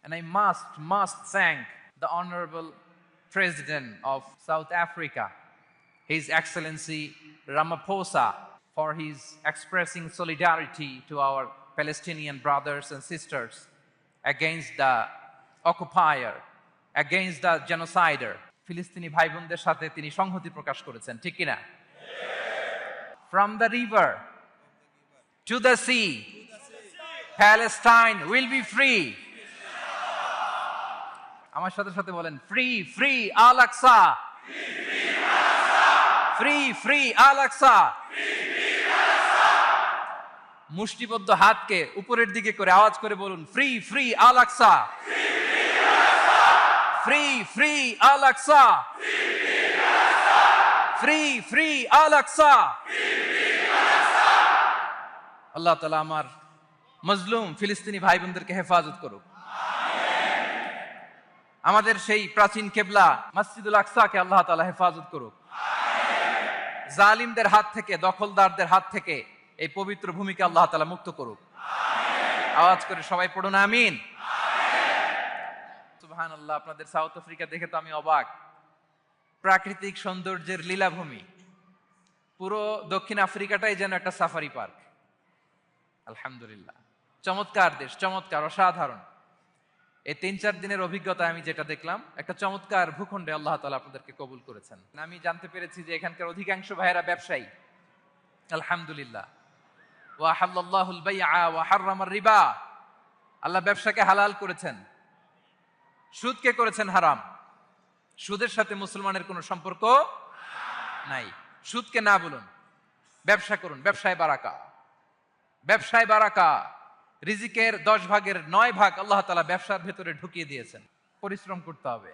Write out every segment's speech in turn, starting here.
And I must thank the Honorable President of South Africa, His Excellency Ramaphosa, for his expressing solidarity to our Palestinian brothers and sisters against the occupier, against the genocider. ফিলিস্তিনি ভাই বোনদের সাথে তিনি সংহতি প্রকাশ করেছেন, ঠিক কিনা? From the river to the sea, Palestine will be free. আমার সাথে সাথে বলেন, ফ্রি ফ্রি আল আকসা, ফ্রি ফ্রি আল আকসা। মুষ্টিবদ্ধ হাতকে উপরের দিকে করে আওয়াজ করে বলুন, ফ্রি ফ্রি আল আকসা, ফ্রি ফ্রি আল আকসা, ফ্রি ফ্রি আল আকসা। আল্লাহ তাআলা আমার মজলুম ফিলিস্তিনি ভাই বোনদেরকে হেফাজত করুক। আমাদের সেই প্রাচীন কেবলা মসজিদুল আকসাকে আল্লাহ তাআলা হেফাজত করুক। জালিমদের হাত থেকে, দখলদারদের হাত থেকে এই পবিত্র ভূমিকে আল্লাহ তাআলা মুক্ত করুক। আওয়াজ করে সবাই পড়ুন আমিন। সুবহানাল্লাহ। আপনাদের সাউথ আফ্রিকা দেখে তো আমি অবাক। প্রাকৃতিক সৌন্দর্যের লীলাভূমি, পুরো দক্ষিণ আফ্রিকাটাই যেন একটা সাফারি পার্ক। আলহামদুলিল্লাহ, চমৎকার দেশ, চমৎকার, অসাধারণ। এই 3-4 দিনের অভিজ্ঞতা আমি যেটা দেখলাম, একটা চমৎকার ভূখণ্ডে আল্লাহ তাআলা আপনাদেরকে কবুল করেছেন। আমি জানতে পেরেছি যে এখানকার অধিকাংশ ভাইয়েরা ব্যবসায়ী। আলহামদুলিল্লাহ। ওয়া হাল্লাল্লাহুল বাইআ ওয়া হাররামার রিবা। আল্লাহ ব্যবসাকে হালাল করেছেন, সুদকে করেছেন হারাম। সুদের সাথে মুসলমানের কোনো সম্পর্ক নাই। সুদকে না বলুন, ব্যবসা করুন। ব্যবসায় বারাকা, ব্যবসায় বারাকা। রিজিকের 10 ভাগের 9 ভাগ আল্লাহ তাআলা ব্যবসার ভেতরে ঢুকিয়ে দিয়েছেন। পরিশ্রম করতে হবে,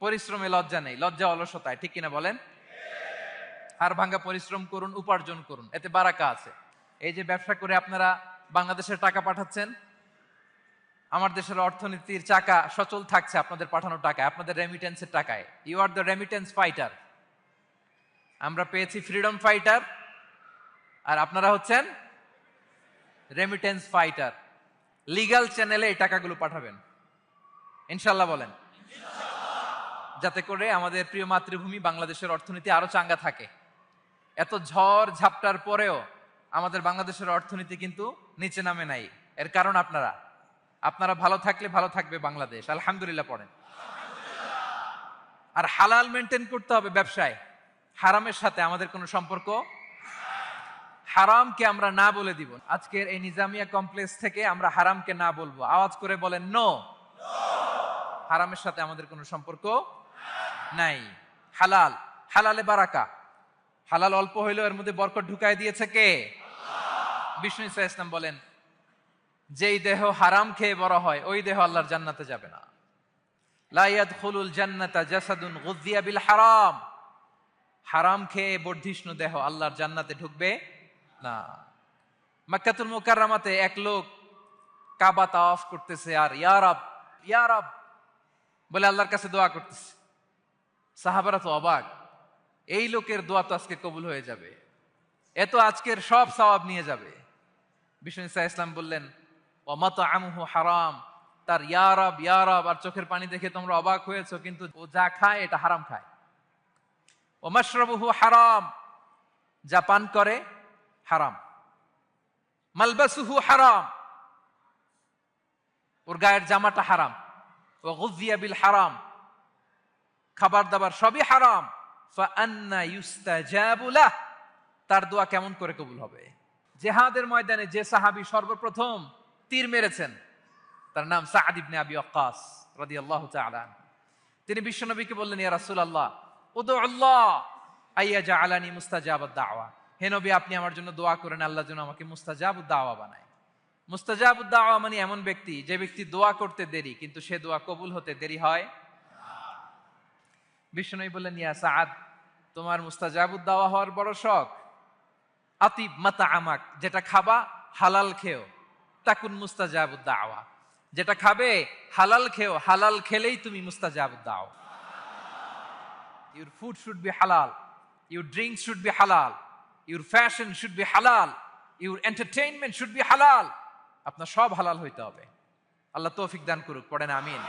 পরিশ্রমে লজ্জা নেই, লজ্জা অলসতায়, ঠিক কিনা বলেন? হাড় ভাঙা পরিশ্রম করুন, উপার্জন করুন, এতে বারাকা আছে। এই যে ব্যবসা করে আপনারা বাংলাদেশের টাকা পাঠাচ্ছেন, আমার দেশের অর্থনীতির চাকা সচল থাকছে আপনাদের পাঠানো টাকায়, আপনাদের রেমিটেন্সের টাকায়। You are the remittance fighter. আমরা পেয়েছি ফ্রিডম ফাইটার, আর আপনারা হচ্ছেন রেমিটেন্স ফাইটার। লিগ্যাল চ্যানেলে এই টাকাগুলো পাঠাবেন ইনশাল্লাহ, বলেন, যাতে করে আমাদের প্রিয় মাতৃভূমি বাংলাদেশের অর্থনীতি আরো চাঙ্গা থাকে। এত ঝড় ঝাপটার পরেও আমাদের বাংলাদেশের অর্থনীতি কিন্তু নিচে নামে নাই। এর কারণ আপনারা ভালো থাকলে ভালো থাকবে বাংলাদেশ। আলহামদুলিল্লাহ পড়েন। আর হালাল মেনটেন করতে হবে ব্যবসায়। হারামের সাথে আমাদের কোনো সম্পর্ক, হারামকে আমরা না বলে দিব। আজকের এই নিজামিয়া কমপ্লেক্স থেকে আমরা হারামকে না বলবো। আওয়াজ করে বলেন নো। হারামের সাথে আমাদের কোনো সম্পর্ক নাই। হালাল, হালালে বারাকা। হালাল অল্প হইলেও এর মধ্যে বরকত ঢুকাই দিয়েছে কে? বিষ্ণু ইসা ইসলাম বলেন, যেই দেহ হারাম খেয়ে বড় হয় ওই দেহ আল্লাহর জান্নাতে যাবে না। লা ইয়াদখুলুল জান্নাতা জাসাদুন গুযিয়া বিল হারাম। হারাম খেয়ে বর্ধিষ্ণু দেহ আল্লাহর জান্নাতে ঢুকবে না। মক্কাতুল মুকাররমাতে এক লোক কাবা তাওয়াফ করতেছে আর ইয়া রব, ইয়া রব বলে আল্লাহর কাছে দোয়া করতেছে। সাহাবারা তো অবাক, এই লোকের দোয়া তো আজকে কবুল হয়ে যাবে, এত আজকের সব সওয়াব নিয়ে যাবে। বিষ্ণু ইসা ইসলাম বললেন, ওয়া মাতআমুহু হারাম। তার ইয়া রব, ইয়া রব আর চোখের পানি দেখে তোমরা অবাক হয়েছো, কিন্তু ও যা খায় এটা হারাম খায়। ওয়া মাশরাবুহু হারাম, যা পান করে হারাম। মালবাসুহু হারাম, ওর গায়ের জামাটা হারাম। ওয়া গুযিয়া বিল হারাম, খাবার দাবার সবই হারাম। ফাআন্না ইউস্তাজাবু লাহ, তার দোয়া কেমন করে কবুল হবে? জিহাদের ময়দানে যে সাহাবী সর্বপ্রথম তীর মেরেছেন তার নাম সাআদ ইবনে আবি ওয়াক্কাস রাদিয়াল্লাহু তাআলা। তিনি বিশ্বনবীকে বললেন, ইয়া রাসূলুল্লাহ উদুল্লাহ আইয়াজআলানি মুস্তাজাবাদ দাওয়া। হে নবী, আপনি আমার জন্য দোয়া করেন আল্লাহ যেন আমাকে মুস্তাজাবুদ দাওয়া বানায়। মুস্তাজাবুদ দাওয়া মানে এমন ব্যক্তি যে ব্যক্তি দোয়া করতে দেরি কিন্তু সে দোয়া কবুল হতে দেরি হয়। বিশ্বনবী বললেন, ইয়া সাআদ, তোমার মুস্তাজাবুদ দাওয়া হওয়ার বড় শখ। আতিব মাতা আমাক, যেটা খাবা হালাল খেও। তাকুন মুস্তাজাবুদ দাওয়া, যেটা খাবে হালাল খেও, হালাল খেলেই তুমি মুস্তাজাবুদ দাওয়া। Your food should be halal, your drinks should be halal, your fashion should be halal, your entertainment should be halal. আপনার সব হালাল হইতে হবে। আল্লাহ তৌফিক দান করুক, পড়েন আমিন।